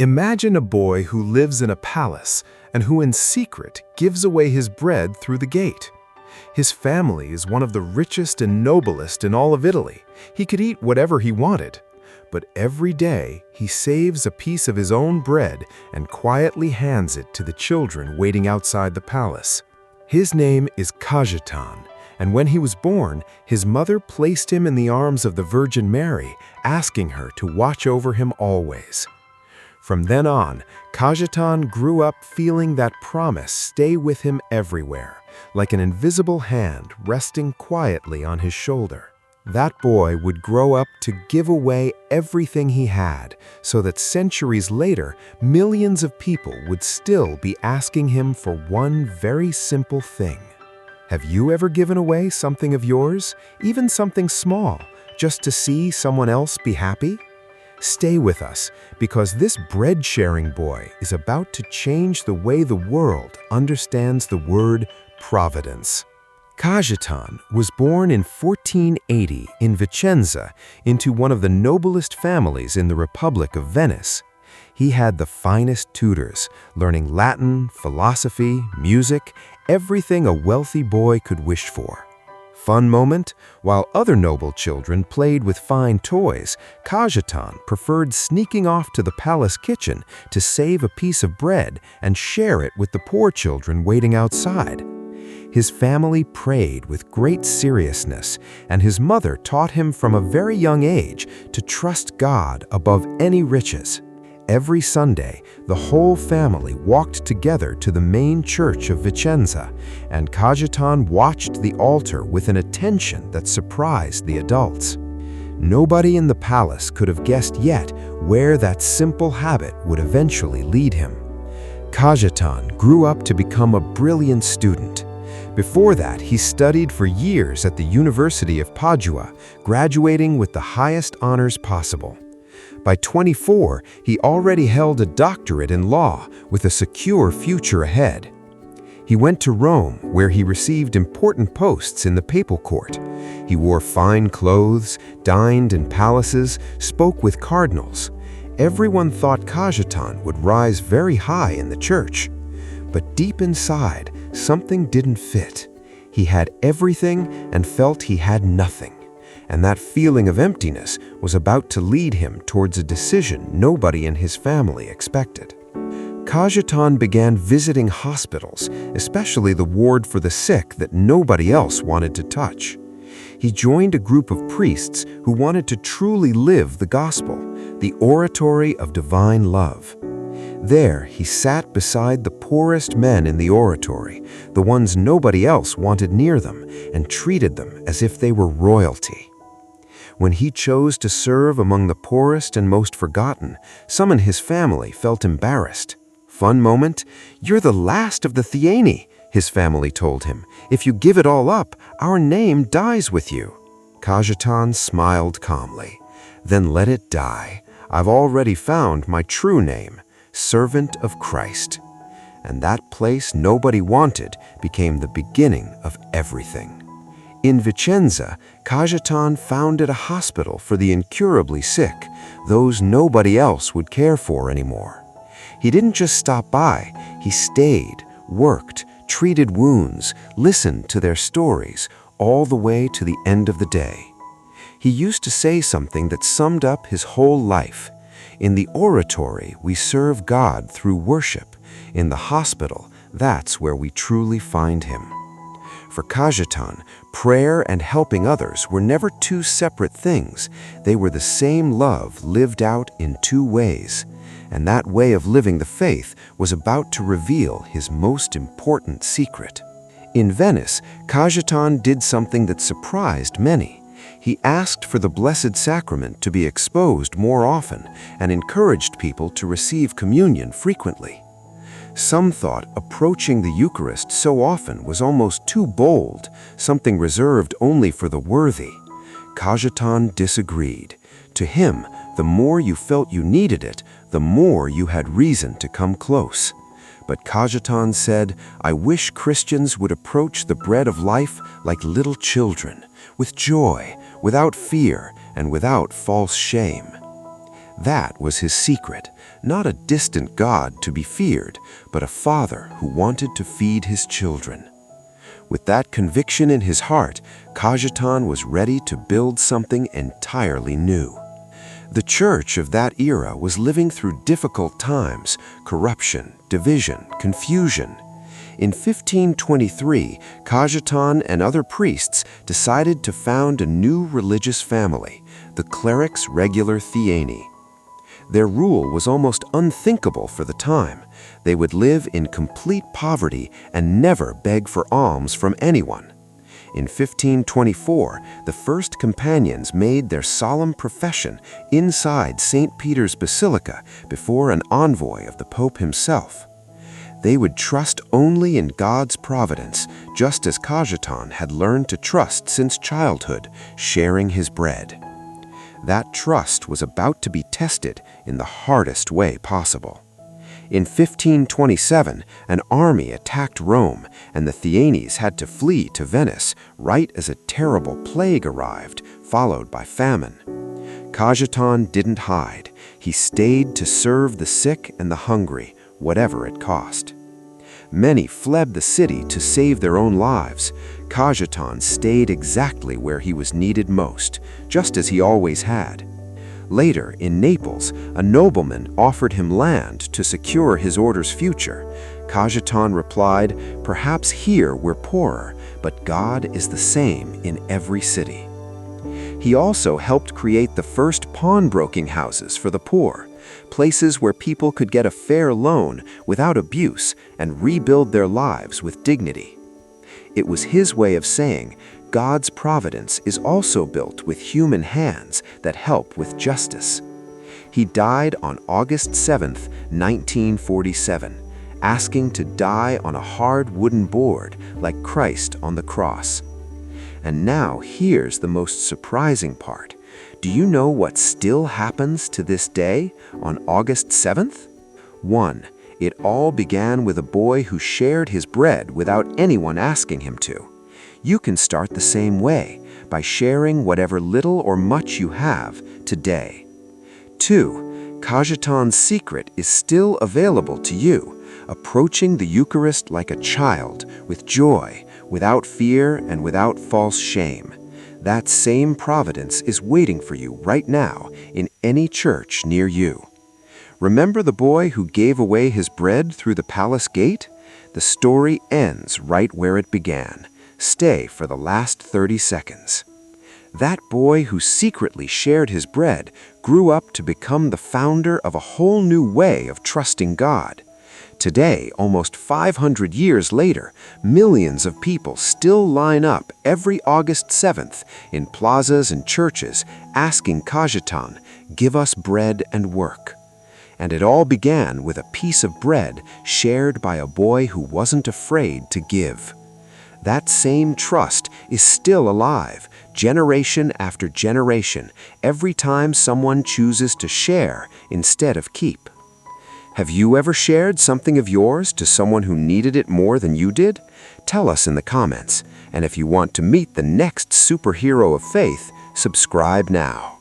Imagine a boy who lives in a palace and who in secret gives away his bread through the gate. His family is one of the richest and noblest in all of Italy. He could eat whatever he wanted. But every day, he saves a piece of his own bread and quietly hands it to the children waiting outside the palace. His name is Cajetan, and when he was born, his mother placed him in the arms of the Virgin Mary, asking her to watch over him always. From then on, Cajetan grew up feeling that promise stay with him everywhere, like an invisible hand resting quietly on his shoulder. That boy would grow up to give away everything he had, so that centuries later, millions of people would still be asking him for one very simple thing. Have you ever given away something of yours, even something small, just to see someone else be happy? Stay with us, because this bread-sharing boy is about to change the way the world understands the word providence. Cajetan was born in 1480 in Vicenza into one of the noblest families in the Republic of Venice. He had the finest tutors, learning Latin, philosophy, music, everything a wealthy boy could wish for. Fun moment? While other noble children played with fine toys, Cajetan preferred sneaking off to the palace kitchen to save a piece of bread and share it with the poor children waiting outside. His family prayed with great seriousness, and his mother taught him from a very young age to trust God above any riches. Every Sunday, the whole family walked together to the main church of Vicenza, and Cajetan watched the altar with an attention that surprised the adults. Nobody in the palace could have guessed yet where that simple habit would eventually lead him. Cajetan grew up to become a brilliant student. Before that, he studied for years at the University of Padua, graduating with the highest honors possible. By 24, he already held a doctorate in law with a secure future ahead. He went to Rome, where he received important posts in the papal court. He wore fine clothes, dined in palaces, spoke with cardinals. Everyone thought Cajetan would rise very high in the church. But deep inside, something didn't fit. He had everything and felt he had nothing. And that feeling of emptiness was about to lead him towards a decision nobody in his family expected. Cajetan began visiting hospitals, especially the ward for the sick that nobody else wanted to touch. He joined a group of priests who wanted to truly live the gospel, the oratory of divine love. There, he sat beside the poorest men in the oratory, the ones nobody else wanted near them, and treated them as if they were royalty. When he chose to serve among the poorest and most forgotten, some in his family felt embarrassed. Fun moment? "You're the last of the Thieni," his family told him. "If you give it all up, our name dies with you." Cajetan smiled calmly. "Then let it die. I've already found my true name, Servant of Christ." And that place nobody wanted became the beginning of everything. In Vicenza, Cajetan founded a hospital for the incurably sick, those nobody else would care for anymore. He didn't just stop by, he stayed, worked, treated wounds, listened to their stories, all the way to the end of the day. He used to say something that summed up his whole life. "In the oratory, we serve God through worship. In the hospital, that's where we truly find Him." For Cajetan, prayer and helping others were never two separate things. They were the same love lived out in two ways. And that way of living the faith was about to reveal his most important secret. In Venice, Cajetan did something that surprised many. He asked for the Blessed Sacrament to be exposed more often and encouraged people to receive communion frequently. Some thought approaching the Eucharist so often was almost too bold, something reserved only for the worthy. Cajetan disagreed. To him, the more you felt you needed it, the more you had reason to come close. But Cajetan said, "I wish Christians would approach the bread of life like little children, with joy, without fear, and without false shame." That was his secret, not a distant God to be feared, but a father who wanted to feed his children. With that conviction in his heart, Cajetan was ready to build something entirely new. The church of that era was living through difficult times, corruption, division, confusion. In 1523, Cajetan and other priests decided to found a new religious family, the Clerics Regular Theani. Their rule was almost unthinkable for the time. They would live in complete poverty and never beg for alms from anyone. In 1524, the first companions made their solemn profession inside St. Peter's Basilica before an envoy of the Pope himself. They would trust only in God's providence, just as Cajetan had learned to trust since childhood, sharing his bread. That trust was about to be tested in the hardest way possible. In 1527, an army attacked Rome, and the Theanis had to flee to Venice right as a terrible plague arrived, followed by famine. Cajetan didn't hide. He stayed to serve the sick and the hungry, whatever it cost. Many fled the city to save their own lives. Cajetan stayed exactly where he was needed most, just as he always had. Later, in Naples, a nobleman offered him land to secure his order's future. Cajetan replied, "Perhaps here we're poorer, but God is the same in every city." He also helped create the first pawnbroking houses for the poor, places where people could get a fair loan without abuse and rebuild their lives with dignity. It was his way of saying, God's providence is also built with human hands that help with justice. He died on August 7, 1947, asking to die on a hard wooden board like Christ on the cross. And now here's the most surprising part. Do you know what still happens to this day on August 7th? 1. It all began with a boy who shared his bread without anyone asking him to. You can start the same way, by sharing whatever little or much you have today. 2. Cajetan's secret is still available to you, approaching the Eucharist like a child, with joy, without fear and without false shame. That same providence is waiting for you right now in any church near you. Remember the boy who gave away his bread through the palace gate? The story ends right where it began. Stay for the last 30 seconds. That boy who secretly shared his bread grew up to become the founder of a whole new way of trusting God. Today, almost 500 years later, millions of people still line up every August 7th in plazas and churches asking Cajetan, "Give us bread and work." And it all began with a piece of bread shared by a boy who wasn't afraid to give. That same trust is still alive, generation after generation, every time someone chooses to share instead of keep. Have you ever shared something of yours to someone who needed it more than you did? Tell us in the comments. And if you want to meet the next superhero of faith, subscribe now.